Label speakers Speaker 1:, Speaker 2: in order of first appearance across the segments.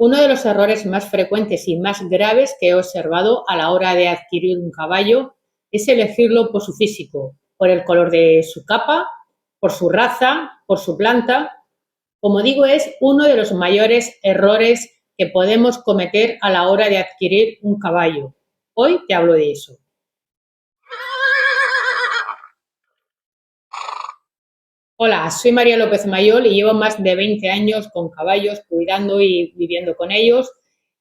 Speaker 1: Uno de los errores más frecuentes y más graves que he observado a la hora de adquirir un caballo es elegirlo por su físico, por el color de su capa, por su raza, por su planta. Como digo, es uno de los mayores errores que podemos cometer a la hora de adquirir un caballo. Hoy te hablo de eso. Hola, soy María López Mayol y llevo más de 20 años con caballos, cuidando y viviendo con ellos,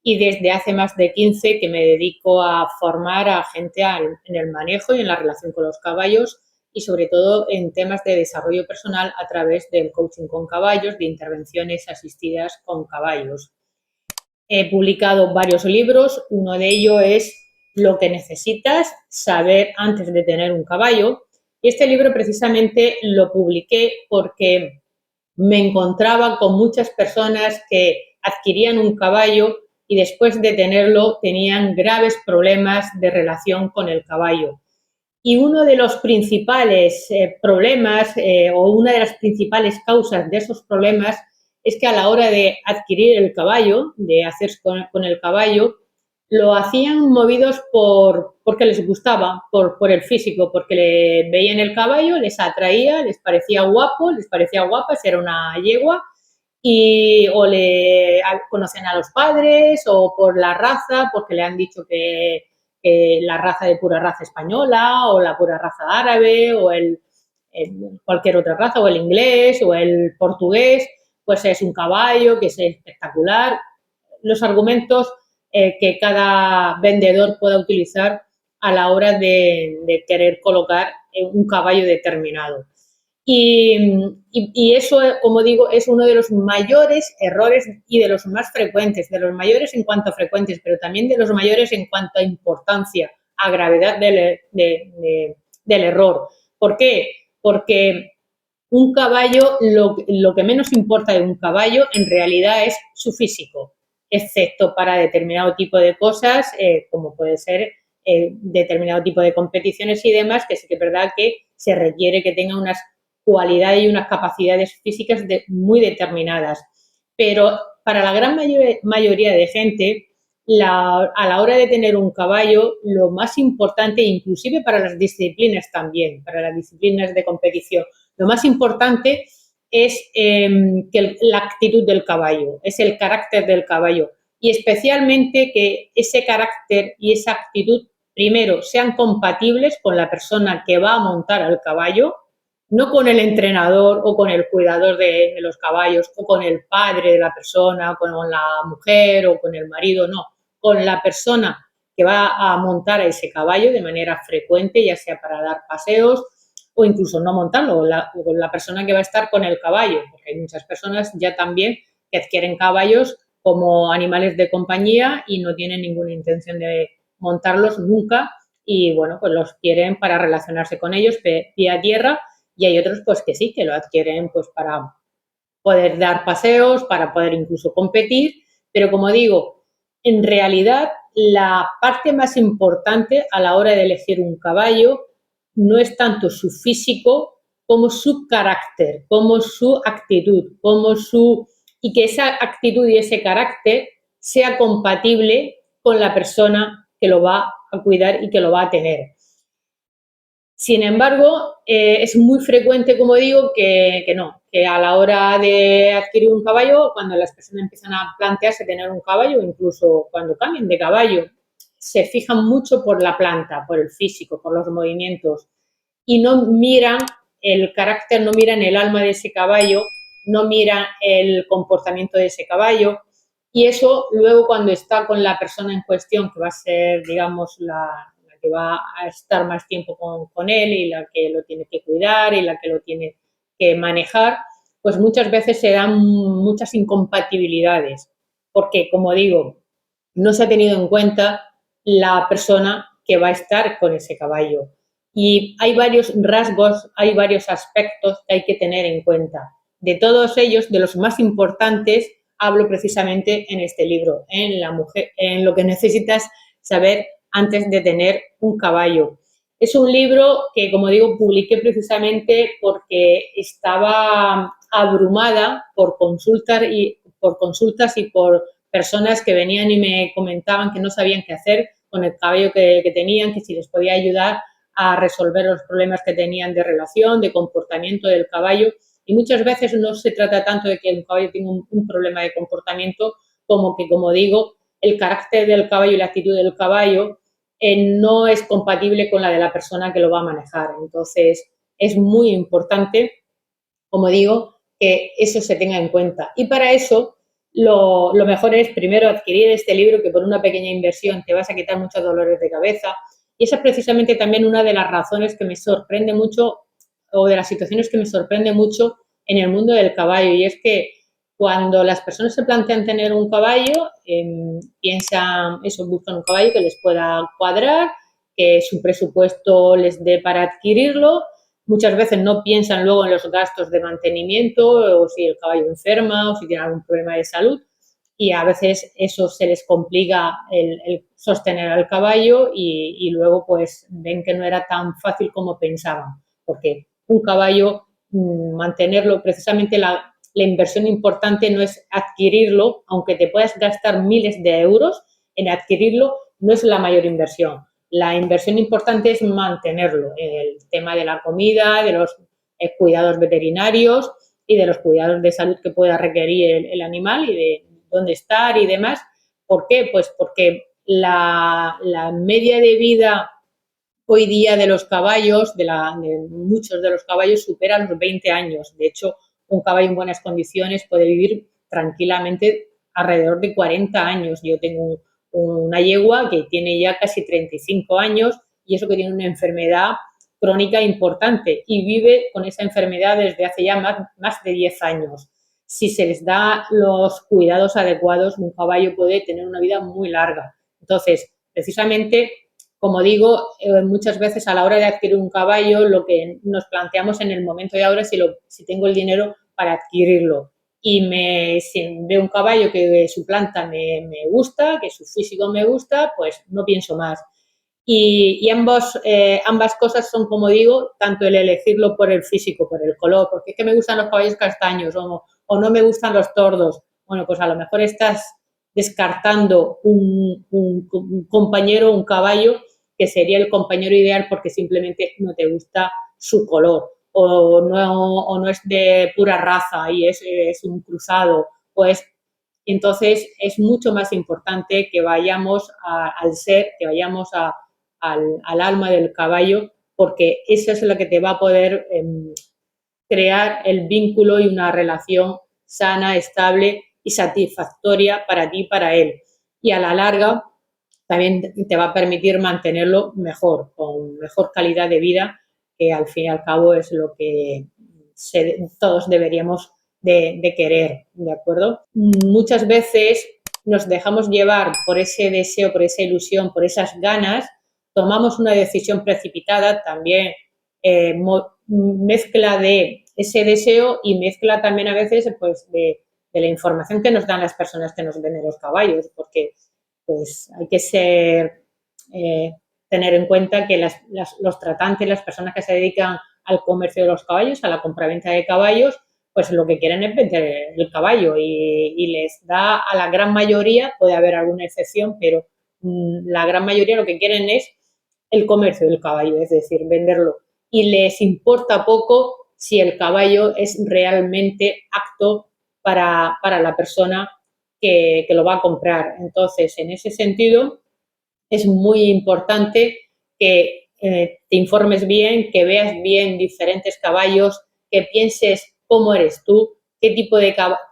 Speaker 1: y desde hace más de 15 que me dedico a formar a gente en el manejo y en la relación con los caballos, y sobre todo en temas de desarrollo personal a través del coaching con caballos, de intervenciones asistidas con caballos. He publicado varios libros, uno de ellos es Lo que necesitas saber antes de tener un caballo. Y este libro precisamente lo publiqué porque me encontraba con muchas personas que adquirían un caballo y después de tenerlo tenían graves problemas de relación con el caballo. Y uno de los principales problemas o una de las principales causas de esos problemas es que a la hora de adquirir el caballo, de hacer con el caballo, lo hacían movidos porque les gustaba, por el físico, porque le veían el caballo, les atraía, les parecía guapo, les parecía guapa, si era una yegua, o le conocen a los padres, o por la raza, porque le han dicho que la raza de pura raza española, o la pura raza árabe, o cualquier otra raza, o el inglés, o el portugués, pues es un caballo que es espectacular. Los argumentos que cada vendedor pueda utilizar a la hora de querer colocar un caballo determinado. Y eso, como digo, es uno de los mayores errores y de los más frecuentes, de los mayores en cuanto a frecuentes, pero también de los mayores en cuanto a importancia, a gravedad del error. ¿Por qué? Porque un caballo, lo que menos importa de un caballo en realidad es su físico, excepto para determinado tipo de cosas, como puede ser determinado tipo de competiciones y demás, que sí que es verdad que se requiere que tenga unas cualidades y unas capacidades físicas muy determinadas. Pero para la gran mayoría de gente, a la hora de tener un caballo, lo más importante, inclusive para las disciplinas también, para las disciplinas de competición, lo más importante es la actitud del caballo, es el carácter del caballo, y especialmente que ese carácter y esa actitud, primero, sean compatibles con la persona que va a montar al caballo, no con el entrenador o con el cuidador de los caballos o con el padre de la persona, o con la mujer o con el marido, no, con la persona que va a montar a ese caballo de manera frecuente, ya sea para dar paseos o incluso no montarlo, la persona que va a estar con el caballo, porque hay muchas personas ya también que adquieren caballos como animales de compañía y no tienen ninguna intención de montarlos nunca, y bueno, pues los quieren para relacionarse con ellos pie a tierra, y hay otros pues que sí, que lo adquieren pues para poder dar paseos, para poder incluso competir, pero como digo, en realidad la parte más importante a la hora de elegir un caballo no es tanto su físico como su carácter, como su actitud, y que esa actitud y ese carácter sea compatible con la persona que lo va a cuidar y que lo va a tener. Sin embargo, es muy frecuente, como digo, que a la hora de adquirir un caballo, cuando las personas empiezan a plantearse tener un caballo, incluso cuando cambian de caballo, se fijan mucho por la planta, por el físico, por los movimientos, y no miran el carácter, no miran el alma de ese caballo, no miran el comportamiento de ese caballo, y eso luego cuando está con la persona en cuestión, que va a ser, digamos, la que va a estar más tiempo con él y la que lo tiene que cuidar y la que lo tiene que manejar, pues muchas veces se dan muchas incompatibilidades, porque, como digo, no se ha tenido en cuenta la persona que va a estar con ese caballo. Y hay varios rasgos, hay varios aspectos que hay que tener en cuenta. De todos ellos, de los más importantes, hablo precisamente en este libro, en lo que necesitas saber antes de tener un caballo. Es un libro que, como digo, publiqué precisamente porque estaba abrumada por consultas y por personas que venían y me comentaban que no sabían qué hacer con el caballo que tenían, que si les podía ayudar a resolver los problemas que tenían de relación, de comportamiento del caballo. Y muchas veces no se trata tanto de que el caballo tenga un problema de comportamiento como que, como digo, el carácter del caballo y la actitud del caballo no es compatible con la de la persona que lo va a manejar. Entonces, es muy importante, como digo, que eso se tenga en cuenta. Y para eso, lo mejor es primero adquirir este libro, que por una pequeña inversión te vas a quitar muchos dolores de cabeza. Y esa es precisamente también una de las razones que me sorprende mucho, o de las situaciones que me sorprende mucho en el mundo del caballo. Y es que cuando las personas se plantean tener un caballo, piensan, eso, buscan un caballo que les pueda cuadrar, que su presupuesto les dé para adquirirlo. Muchas veces no piensan luego en los gastos de mantenimiento, o si el caballo enferma, o si tiene algún problema de salud, y a veces eso se les complica el sostener al caballo y luego pues ven que no era tan fácil como pensaban, porque un caballo, mantenerlo, precisamente la inversión importante no es adquirirlo, aunque te puedas gastar miles de euros en adquirirlo, no es la mayor inversión. La inversión importante es mantenerlo, el tema de la comida, de los cuidados veterinarios y de los cuidados de salud que pueda requerir el animal y de dónde estar y demás. ¿Por qué? Pues porque la media de vida hoy día de los caballos, de muchos de los caballos, superan los 20 años. De hecho, un caballo en buenas condiciones puede vivir tranquilamente alrededor de 40 años. Yo tengo una yegua que tiene ya casi 35 años y eso que tiene una enfermedad crónica importante y vive con esa enfermedad desde hace ya más de 10 años. Si se les da los cuidados adecuados, un caballo puede tener una vida muy larga. Entonces, precisamente, como digo, muchas veces a la hora de adquirir un caballo, lo que nos planteamos en el momento de ahora es si tengo el dinero para adquirirlo. Y si veo un caballo que su planta me gusta, que su físico me gusta, pues no pienso más. Y ambas cosas son, como digo, tanto el elegirlo por el físico, por el color, porque es que me gustan los caballos castaños o no me gustan los tordos. Bueno, pues a lo mejor estás descartando un compañero, un caballo, que sería el compañero ideal porque simplemente no te gusta su color o no es de pura raza y es un cruzado. Pues entonces es mucho más importante que vayamos al ser, que vayamos al alma del caballo, porque eso es lo que te va a poder crear el vínculo y una relación sana, estable y satisfactoria para ti y para él. Y a la larga también te va a permitir mantenerlo mejor, con mejor calidad de vida, que al fin y al cabo es lo que todos deberíamos de querer, ¿de acuerdo? Muchas veces nos dejamos llevar por ese deseo, por esa ilusión, por esas ganas, tomamos una decisión precipitada, también mezcla de ese deseo y mezcla también a veces pues de la información que nos dan las personas que nos venden los caballos, porque pues hay que tener en cuenta que los tratantes, las personas que se dedican al comercio de los caballos, a la compraventa de caballos, pues lo que quieren es vender el caballo y les da a la gran mayoría, puede haber alguna excepción, pero la gran mayoría lo que quieren es el comercio del caballo, es decir, venderlo. Y les importa poco si el caballo es realmente apto para la persona que lo va a comprar. Entonces, en ese sentido, es muy importante que te informes bien, que veas bien diferentes caballos, que pienses cómo eres tú,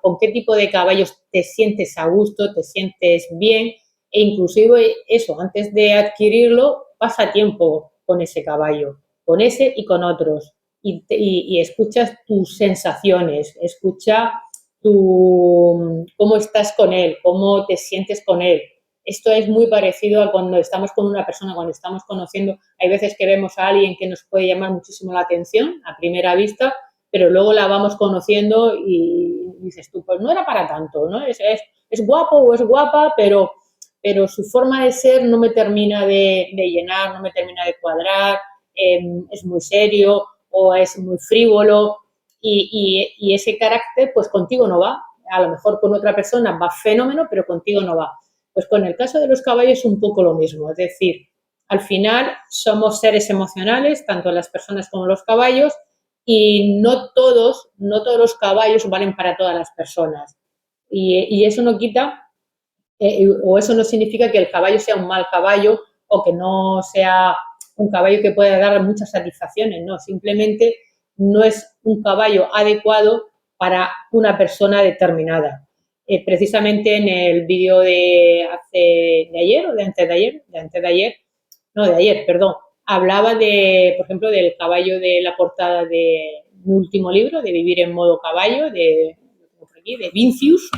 Speaker 1: con qué tipo de caballos te sientes a gusto, te sientes bien, e inclusive eso, antes de adquirirlo, pasa tiempo con ese caballo, con ese y con otros, y escuchas tus sensaciones, escucha cómo estás con él, cómo te sientes con él. Esto es muy parecido a cuando estamos con una persona, cuando estamos conociendo. Hay veces que vemos a alguien que nos puede llamar muchísimo la atención a primera vista, pero luego la vamos conociendo y dices tú, pues no era para tanto, ¿no? Es guapo o es guapa, pero su forma de ser no me termina de llenar, no me termina de cuadrar, es muy serio o es muy frívolo y ese carácter pues contigo no va. a lo mejor con otra persona va fenómeno, pero contigo no va. Pues con el caso de los caballos es un poco lo mismo, es decir, al final somos seres emocionales, tanto las personas como los caballos, y no todos los caballos valen para todas las personas. Y eso no quita, o eso no significa que el caballo sea un mal caballo o que no sea un caballo que pueda dar muchas satisfacciones, no, simplemente no es un caballo adecuado para una persona determinada. Precisamente en el vídeo de ayer o de antes de ayer, no, de ayer, perdón, hablaba de, por ejemplo, del caballo de la portada de mi último libro, de Vivir en modo caballo, de Vincius,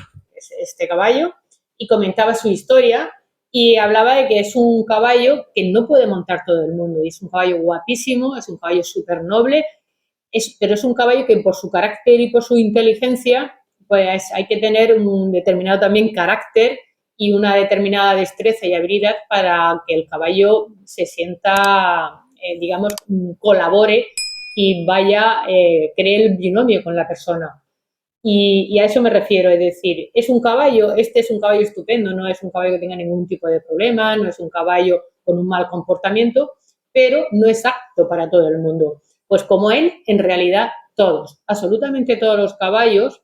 Speaker 1: este caballo, y comentaba su historia y hablaba de que es un caballo que no puede montar todo el mundo, y es un caballo guapísimo, es un caballo súper noble, pero es un caballo que por su carácter y por su inteligencia, pues hay que tener un determinado también carácter y una determinada destreza y habilidad para que el caballo se sienta, digamos, colabore y vaya, cree el binomio con la persona. Y a eso me refiero, es decir, es un caballo, este es un caballo estupendo, no es un caballo que tenga ningún tipo de problema, no es un caballo con un mal comportamiento, pero no es apto para todo el mundo. Pues como él, en realidad todos, absolutamente todos los caballos,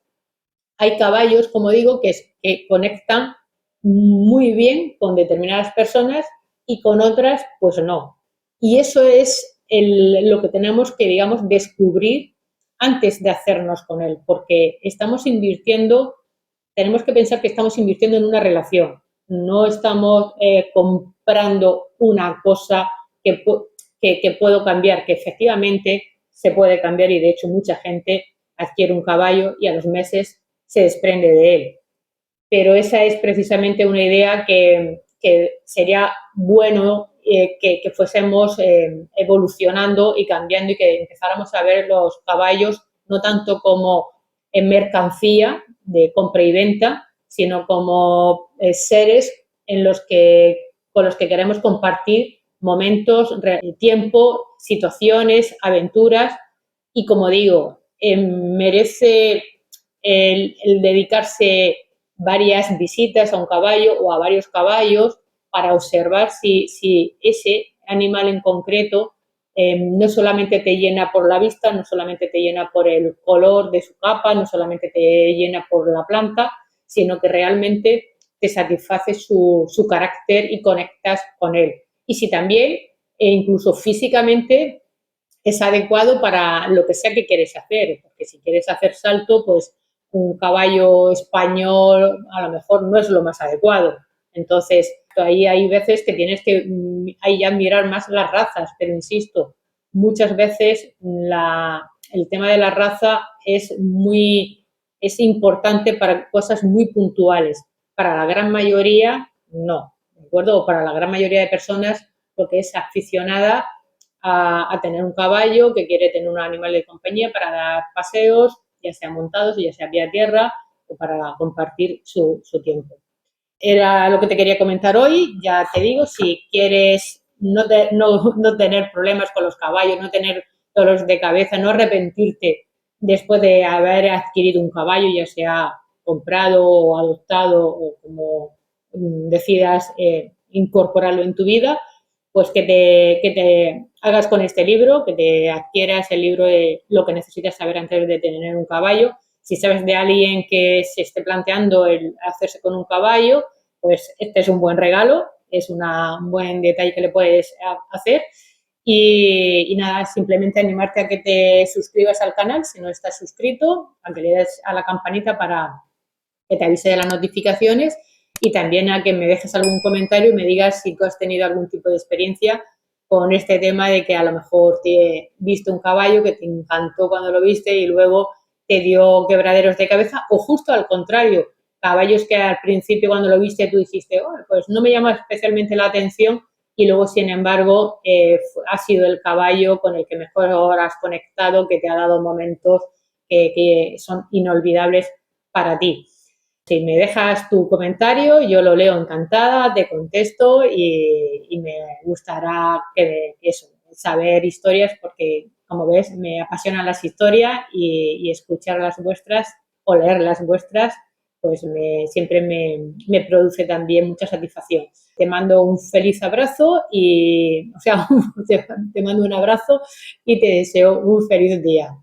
Speaker 1: hay caballos, como digo, que conectan muy bien con determinadas personas y con otras, pues no. Y eso es lo que tenemos que, digamos, descubrir antes de hacernos con él, porque estamos invirtiendo, tenemos que pensar que estamos invirtiendo en una relación, no estamos comprando una cosa que puedo cambiar, que efectivamente se puede cambiar y de hecho mucha gente adquiere un caballo y a los meses se desprende de él. Pero esa es precisamente una idea que sería bueno que fuésemos evolucionando y cambiando y que empezáramos a ver los caballos no tanto como en mercancía de compra y venta, sino como seres con los que queremos compartir momentos, tiempo, situaciones, aventuras y como digo, merece el dedicarse varias visitas a un caballo o a varios caballos para observar si ese animal en concreto no solamente te llena por la vista, no solamente te llena por el color de su capa, no solamente te llena por la planta, sino que realmente te satisface su carácter y conectas con él. Y si también, incluso físicamente, es adecuado para lo que sea que quieres hacer, porque si quieres hacer salto, pues un caballo español a lo mejor no es lo más adecuado. Entonces, ahí hay veces que tienes que ahí ya mirar más las razas, pero insisto, muchas veces el tema de la raza es importante para cosas muy puntuales. Para la gran mayoría, no, ¿de acuerdo? O para la gran mayoría de personas, lo que es aficionada a tener un caballo, que quiere tener un animal de compañía para dar paseos, ya sea montados, ya sea vía tierra, o para compartir su tiempo. Era lo que te quería comentar hoy. Ya te digo, si quieres no tener problemas con los caballos, no tener dolores de cabeza, no arrepentirte después de haber adquirido un caballo, ya sea comprado o adoptado o como decidas incorporarlo en tu vida, pues que te hagas con este libro, que te adquieras el libro de lo que necesitas saber antes de tener un caballo. Si sabes de alguien que se esté planteando el hacerse con un caballo, pues este es un buen regalo, es un buen detalle que le puedes hacer. Y nada, simplemente animarte a que te suscribas al canal si no estás suscrito, a que le des a la campanita para que te avise de las notificaciones y también a que me dejes algún comentario y me digas si tú has tenido algún tipo de experiencia con este tema de que a lo mejor te viste un caballo que te encantó cuando lo viste y luego te dio quebraderos de cabeza o justo al contrario, caballos que al principio cuando lo viste tú dijiste, oh, pues no me llama especialmente la atención y luego sin embargo ha sido el caballo con el que mejor has conectado, que te ha dado momentos que son inolvidables para ti. Si me dejas tu comentario, yo lo leo encantada, te contesto y me gustará saber historias porque, como ves, me apasionan las historias y escuchar las vuestras o leer las vuestras pues siempre me produce también mucha satisfacción. Te mando un feliz abrazo te mando un abrazo y te deseo un feliz día.